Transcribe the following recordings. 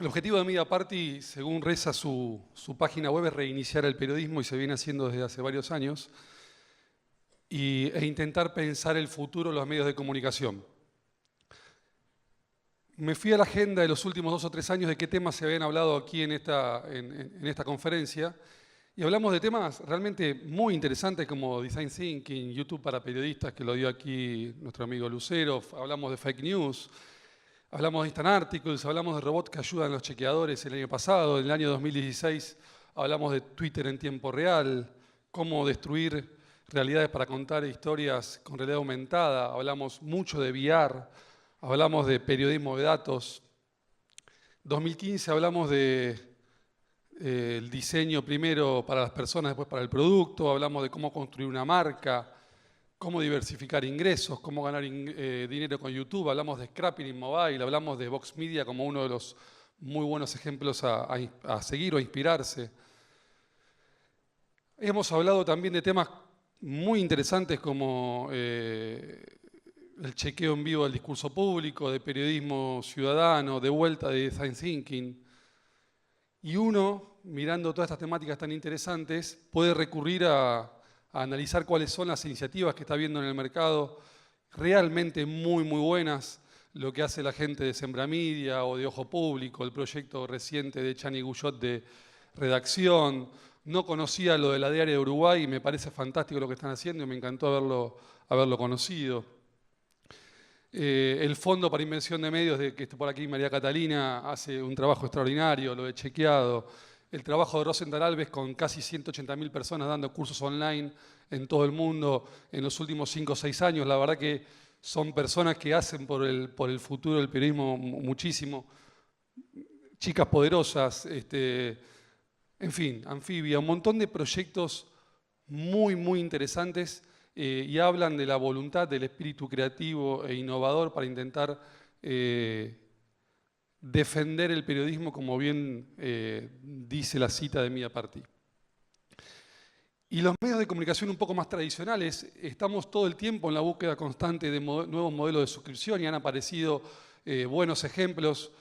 El objetivo de Mediaparty, según reza su página web, es reiniciar el periodismo y se viene haciendo desde hace varios años e intentar pensar el futuro de los medios de comunicación. Me fui a la agenda de los últimos 2 o 3 años de qué temas se habían hablado aquí en esta conferencia y hablamos de temas realmente muy interesantes como Design Thinking, YouTube para periodistas, que lo dio aquí nuestro amigo Lucero, hablamos de fake news, hablamos de Instant Articles, hablamos de robots que ayudan a los chequeadores el año pasado, en el año 2016 hablamos de Twitter en tiempo real, cómo destruir realidades para contar historias con realidad aumentada, hablamos mucho de VR, hablamos de periodismo de datos. 2015 hablamos de el diseño primero para las personas, después para el producto, hablamos de cómo construir una marca, cómo diversificar ingresos, cómo ganar dinero con YouTube, hablamos de scrapping en mobile, hablamos de Vox Media como uno de los muy buenos ejemplos a seguir o a inspirarse. Hemos hablado también de temas muy interesantes como el chequeo en vivo del discurso público, de periodismo ciudadano, de vuelta de design thinking. Y uno, mirando todas estas temáticas tan interesantes, puede recurrir a analizar cuáles son las iniciativas que está viendo en el mercado, realmente muy buenas, lo que hace la gente de Sembra Media o de Ojo Público, el proyecto reciente de Chani Guyot de redacción. No conocía lo de la Diaria de Uruguay y me parece fantástico lo que están haciendo y me encantó haberlo conocido. El Fondo para Invención de Medios, que está por aquí María Catalina, hace un trabajo extraordinario, lo de Chequeado. El trabajo de Rosenthal Alves con casi 180.000 personas dando cursos online en todo el mundo en los últimos 5 o 6 años. La verdad que son personas que hacen por el futuro del periodismo muchísimo. Chicas poderosas, en fin, Anfibia, un montón de proyectos muy interesantes y hablan de la voluntad, del espíritu creativo e innovador para intentar defender el periodismo, como bien dice la cita de Mediaparty. Y los medios de comunicación un poco más tradicionales, estamos todo el tiempo en la búsqueda constante de nuevos modelos de suscripción y han aparecido buenos ejemplos,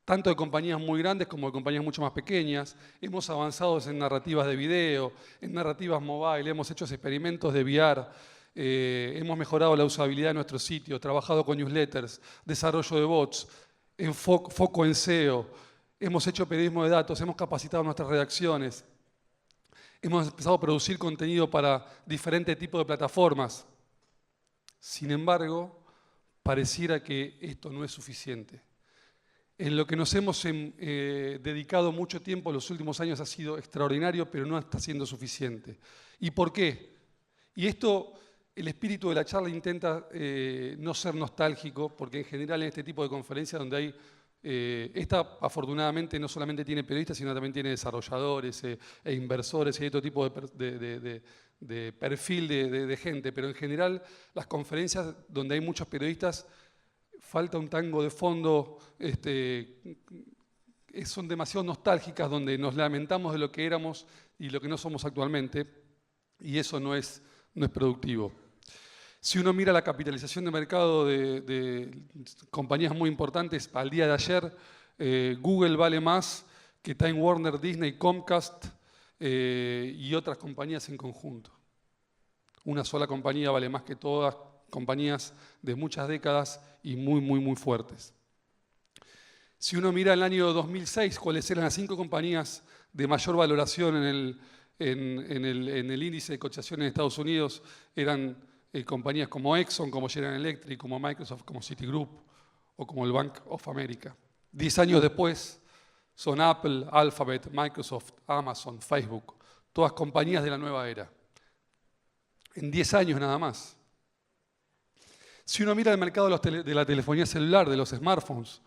tanto de compañías muy grandes como de compañías mucho más pequeñas. Hemos avanzado en narrativas de video, en narrativas mobile, hemos hecho experimentos de VR, hemos mejorado la usabilidad de nuestro sitio, trabajado con newsletters, desarrollo de bots, foco en SEO, hemos hecho periodismo de datos, hemos capacitado nuestras redacciones, hemos empezado a producir contenido para diferentes tipos de plataformas. Sin embargo, pareciera que esto no es suficiente. En lo que nos hemos dedicado mucho tiempo en los últimos años ha sido extraordinario, pero no está siendo suficiente. ¿Y por qué? Y esto, el espíritu de la charla intenta no ser nostálgico, porque en general en este tipo de conferencias donde hay, esta afortunadamente no solamente tiene periodistas, sino también tiene desarrolladores e inversores y otro tipo de perfil de gente, pero en general las conferencias donde hay muchos periodistas falta un tango de fondo, son demasiado nostálgicas, donde nos lamentamos de lo que éramos y lo que no somos actualmente, y eso no es productivo. Si uno mira la capitalización de mercado de compañías muy importantes, al día de ayer, Google vale más que Time Warner, Disney, Comcast y otras compañías en conjunto. Una sola compañía vale más que todas compañías de muchas décadas y muy fuertes. Si uno mira el año 2006, cuáles eran las 5 compañías de mayor valoración en el índice de cotización en Estados Unidos, eran compañías como Exxon, como General Electric, como Microsoft, como Citigroup o como el Bank of America. 10 años después son Apple, Alphabet, Microsoft, Amazon, Facebook, todas compañías de la nueva era. En 10 años nada más. Si uno mira el mercado de la telefonía celular, de los smartphones,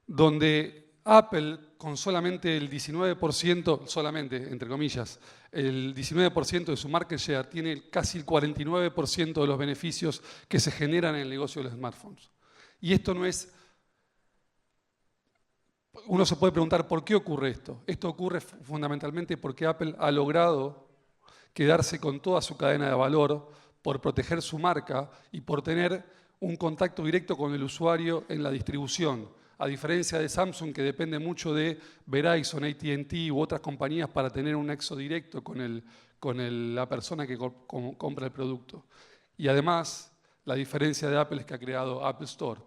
donde Apple con solamente el 19%, solamente entre comillas, el 19% de su market share tiene casi el 49% de los beneficios que se generan en el negocio de los smartphones. Y esto no es... Uno se puede preguntar ¿por qué ocurre esto? Esto ocurre fundamentalmente porque Apple ha logrado quedarse con toda su cadena de valor por proteger su marca y por tener un contacto directo con el usuario en la distribución. A diferencia de Samsung, que depende mucho de Verizon, AT&T u otras compañías para tener un nexo directo con la persona que compra el producto. Y además, la diferencia de Apple es que ha creado Apple Store.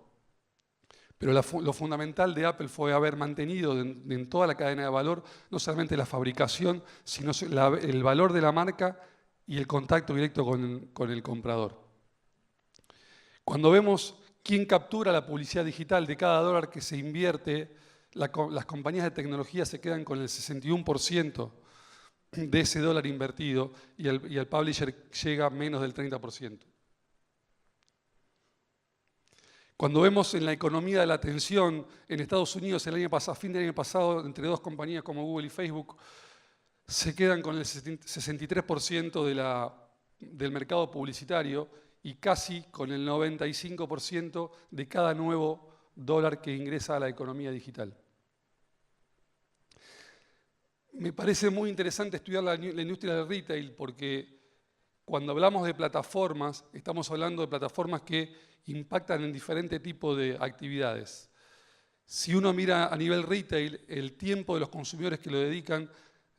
Pero lo fundamental de Apple fue haber mantenido en toda la cadena de valor no solamente la fabricación, sino el valor de la marca y el contacto directo con el comprador. Cuando vemos quién captura la publicidad digital de cada dólar que se invierte, las compañías de tecnología se quedan con el 61% de ese dólar invertido y el publisher llega a menos del 30%. Cuando vemos en la economía de la atención en Estados Unidos el año pasado, fin del año pasado, entre dos compañías como Google y Facebook, se quedan con el 63% del mercado publicitario y casi con el 95% de cada nuevo dólar que ingresa a la economía digital. Me parece muy interesante estudiar la industria del retail porque cuando hablamos de plataformas, estamos hablando de plataformas que impactan en diferentes tipos de actividades. Si uno mira a nivel retail, el tiempo de los consumidores que lo dedican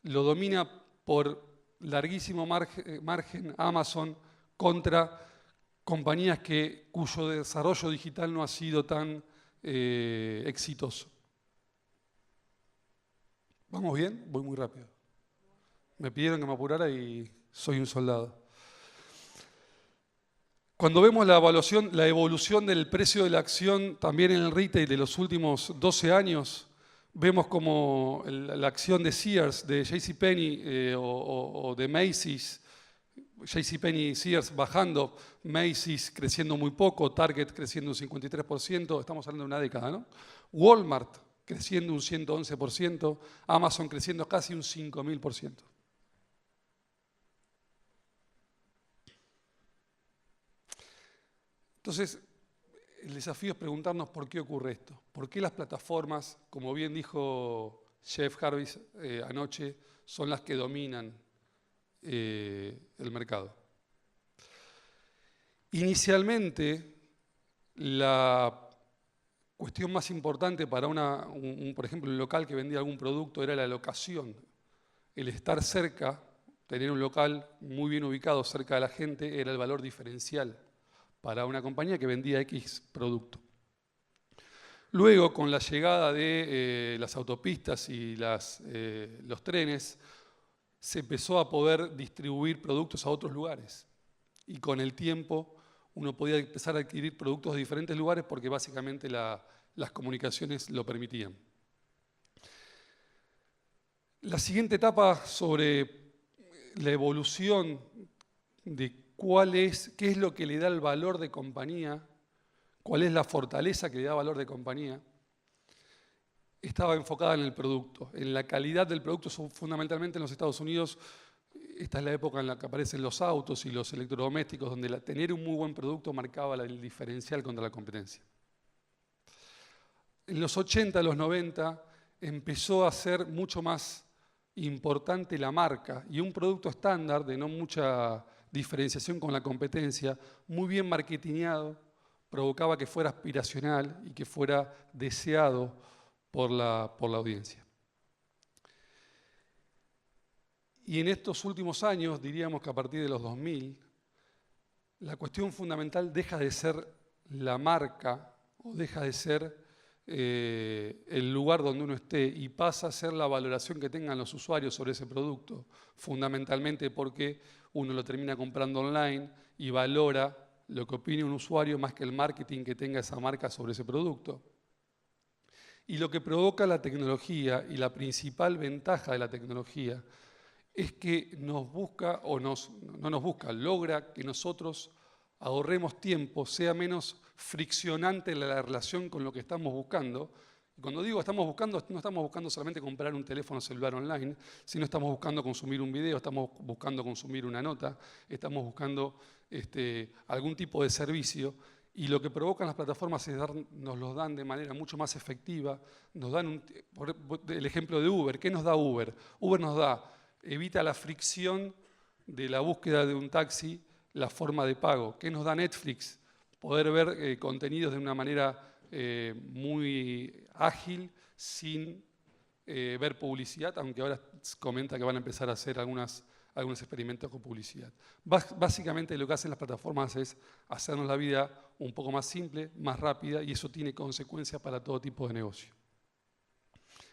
lo domina por larguísimo margen Amazon contra compañías cuyo desarrollo digital no ha sido tan exitoso. ¿Vamos bien? Voy muy rápido. Me pidieron que me apurara y soy un soldado. Cuando vemos la evolución del precio de la acción también en el retail de los últimos 12 años, vemos como la acción de Sears, de JCPenney o de Macy's, JCPenney y Sears bajando, Macy's creciendo muy poco, Target creciendo un 53%, estamos hablando de una década, ¿no? Walmart creciendo un 111%, Amazon creciendo casi un 5.000%. Entonces, el desafío es preguntarnos por qué ocurre esto. ¿Por qué las plataformas, como bien dijo Jeff Jarvis anoche, son las que dominan el mercado? Inicialmente, la cuestión más importante para por ejemplo, un local que vendía algún producto era la locación. El estar cerca, tener un local muy bien ubicado cerca de la gente, era el valor diferencial para una compañía que vendía X producto. Luego, con la llegada de las autopistas y los trenes, se empezó a poder distribuir productos a otros lugares. Y con el tiempo uno podía empezar a adquirir productos de diferentes lugares porque básicamente las comunicaciones lo permitían. La siguiente etapa sobre la evolución de qué es lo que le da el valor de compañía, cuál es la fortaleza que le da valor de compañía, estaba enfocada en el producto, en la calidad del producto. Fundamentalmente en los Estados Unidos, esta es la época en la que aparecen los autos y los electrodomésticos, donde tener un muy buen producto marcaba el diferencial contra la competencia. En los 80, los 90, empezó a ser mucho más importante la marca y un producto estándar de no mucha diferenciación con la competencia, muy bien marketingado, provocaba que fuera aspiracional y que fuera deseado por la audiencia. Y en estos últimos años, diríamos que a partir de los 2000, la cuestión fundamental deja de ser la marca o deja de ser el lugar donde uno esté y pasa a ser la valoración que tengan los usuarios sobre ese producto, fundamentalmente porque uno lo termina comprando online y valora lo que opine un usuario más que el marketing que tenga esa marca sobre ese producto. Y lo que provoca la tecnología y la principal ventaja de la tecnología es que logra que nosotros ahorremos tiempo, sea menos friccionante la relación con lo que estamos buscando. Y cuando digo estamos buscando, no estamos buscando solamente comprar un teléfono celular online, sino estamos buscando consumir un video, estamos buscando consumir una nota, estamos buscando algún tipo de servicio. Y lo que provocan las plataformas es nos los dan de manera mucho más efectiva. Nos dan el ejemplo de Uber. ¿Qué nos da Uber? Uber evita la fricción de la búsqueda de un taxi, la forma de pago. ¿Qué nos da Netflix? Poder ver contenidos de una manera muy ágil, sin ver publicidad, aunque ahora comenta que van a empezar a hacer algunos experimentos con publicidad. Básicamente lo que hacen las plataformas es hacernos la vida un poco más simple, más rápida, y eso tiene consecuencias para todo tipo de negocio.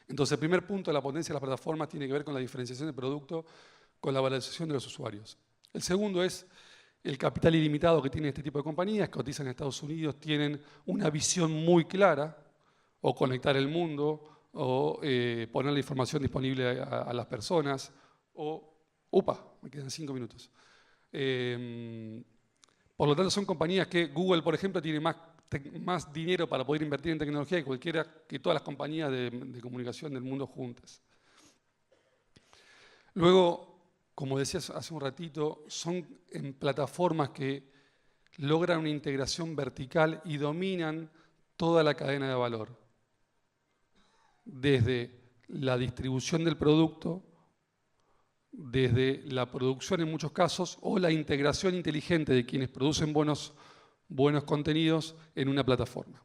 Entonces, el primer punto de la potencia de las plataformas tiene que ver con la diferenciación del producto, con la valorización de los usuarios. El segundo es el capital ilimitado que tienen este tipo de compañías, que cotizan en Estados Unidos, tienen una visión muy clara, o conectar el mundo, o poner la información disponible a las personas, o... me quedan 5 minutos. Por lo tanto, son compañías que Google, por ejemplo, tiene más dinero para poder invertir en tecnología que todas las compañías de comunicación del mundo juntas. Luego, como decías hace un ratito, son en plataformas que logran una integración vertical y dominan toda la cadena de valor. Desde la distribución del producto, desde la producción en muchos casos, o la integración inteligente de quienes producen buenos contenidos en una plataforma.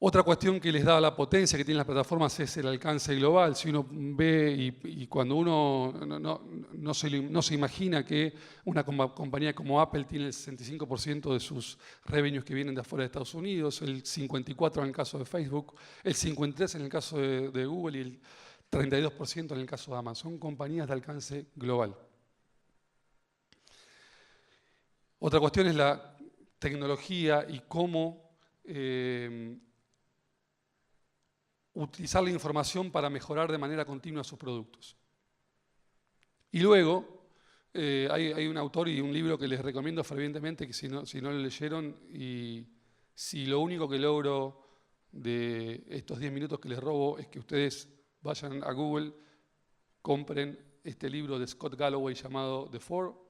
Otra cuestión que les da la potencia que tienen las plataformas es el alcance global. Si uno ve y cuando uno no se imagina que una compañía como Apple tiene el 65% de sus revenues que vienen de afuera de Estados Unidos, el 54% en el caso de Facebook, el 53% en el caso de Google y el 32% en el caso de Amazon. Son compañías de alcance global. Otra cuestión es la tecnología y cómo utilizar la información para mejorar de manera continua sus productos. Y luego, hay un autor y un libro que les recomiendo fervientemente, que si no lo leyeron, y si lo único que logro de estos 10 minutos que les robo es que ustedes vayan a Google, compren este libro de Scott Galloway llamado The Four.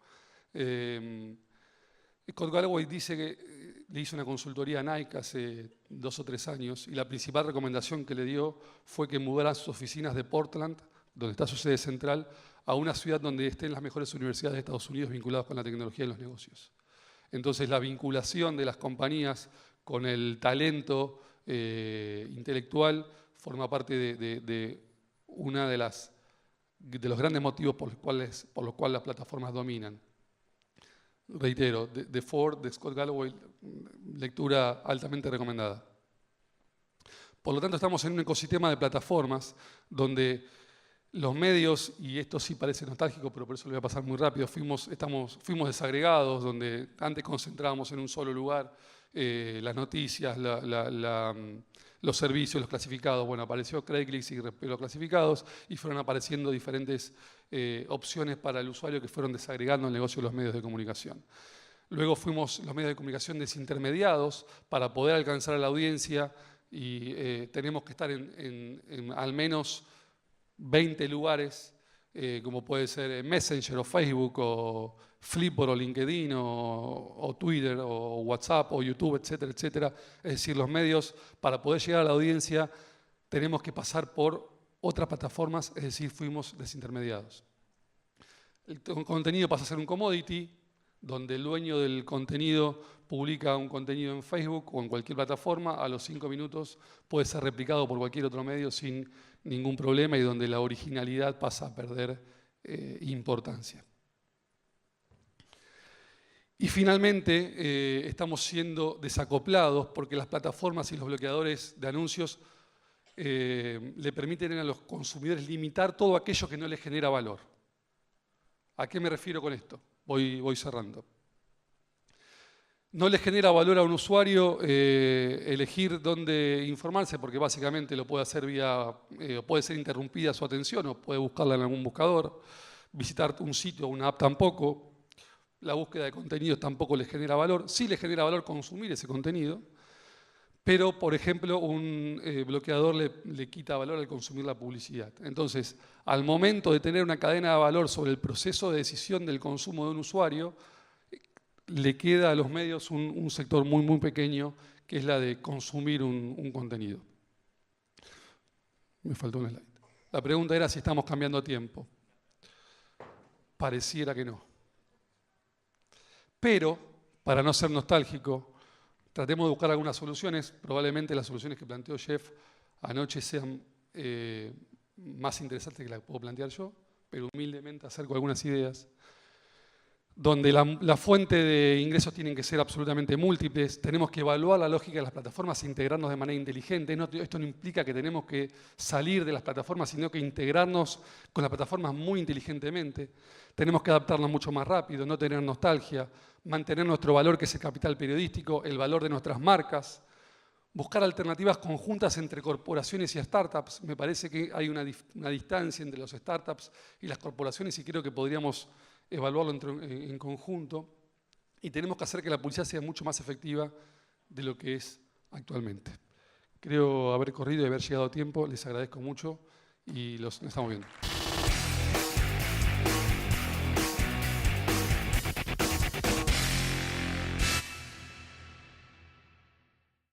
Scott Galloway dice que le hizo una consultoría a Nike hace 2 o 3 años y la principal recomendación que le dio fue que mudara sus oficinas de Portland, donde está su sede central, a una ciudad donde estén las mejores universidades de Estados Unidos vinculadas con la tecnología y los negocios. Entonces, la vinculación de las compañías con el talento intelectual forma parte de una de los grandes motivos por los cuales las plataformas dominan. Reitero, The Four, de Scott Galloway, lectura altamente recomendada. Por lo tanto, estamos en un ecosistema de plataformas donde los medios, y esto sí parece nostálgico, pero por eso lo voy a pasar muy rápido, fuimos desagregados, donde antes concentrábamos en un solo lugar las noticias, los servicios, los clasificados. Bueno, apareció Craigslist y los clasificados, y fueron apareciendo diferentes opciones para el usuario que fueron desagregando el negocio de los medios de comunicación. Luego fuimos los medios de comunicación desintermediados para poder alcanzar a la audiencia y tenemos que estar en al menos 20 lugares, como puede ser Messenger o Facebook o Flipboard o LinkedIn o Twitter o WhatsApp o YouTube, etcétera, etcétera. Es decir, los medios, para poder llegar a la audiencia, tenemos que pasar por otras plataformas, es decir, fuimos desintermediados. El contenido pasa a ser un commodity, donde el dueño del contenido publica un contenido en Facebook o en cualquier plataforma, a los 5 minutos puede ser replicado por cualquier otro medio sin ningún problema y donde la originalidad pasa a perder importancia. Y finalmente estamos siendo desacoplados porque las plataformas y los bloqueadores de anuncios le permiten a los consumidores limitar todo aquello que no les genera valor. ¿A qué me refiero con esto? Voy cerrando. No les genera valor a un usuario elegir dónde informarse, porque básicamente lo puede hacer puede ser interrumpida su atención o puede buscarla en algún buscador. Visitar un sitio o una app tampoco. La búsqueda de contenidos tampoco les genera valor. Sí les genera valor consumir ese contenido, pero, por ejemplo, un bloqueador le quita valor al consumir la publicidad. Entonces, al momento de tener una cadena de valor sobre el proceso de decisión del consumo de un usuario, le queda a los medios un sector muy, muy pequeño, que es la de consumir un contenido. Me faltó un slide. La pregunta era si estamos cambiando a tiempo. Pareciera que no. Pero, para no ser nostálgico, tratemos de buscar algunas soluciones. Probablemente las soluciones que planteó Jeff anoche sean más interesantes que las que puedo plantear yo, pero humildemente acerco algunas ideas. Donde la fuente de ingresos tienen que ser absolutamente múltiples. Tenemos que evaluar la lógica de las plataformas e integrarnos de manera inteligente. Esto no implica que tenemos que salir de las plataformas, sino que integrarnos con las plataformas muy inteligentemente. Tenemos que adaptarnos mucho más rápido, no tener nostalgia, mantener nuestro valor, que es el capital periodístico, el valor de nuestras marcas, buscar alternativas conjuntas entre corporaciones y startups. Me parece que hay una distancia entre los startups y las corporaciones y creo que podríamos evaluarlo en conjunto, y tenemos que hacer que la publicidad sea mucho más efectiva de lo que es actualmente. Creo haber corrido y haber llegado a tiempo, les agradezco mucho y nos estamos viendo.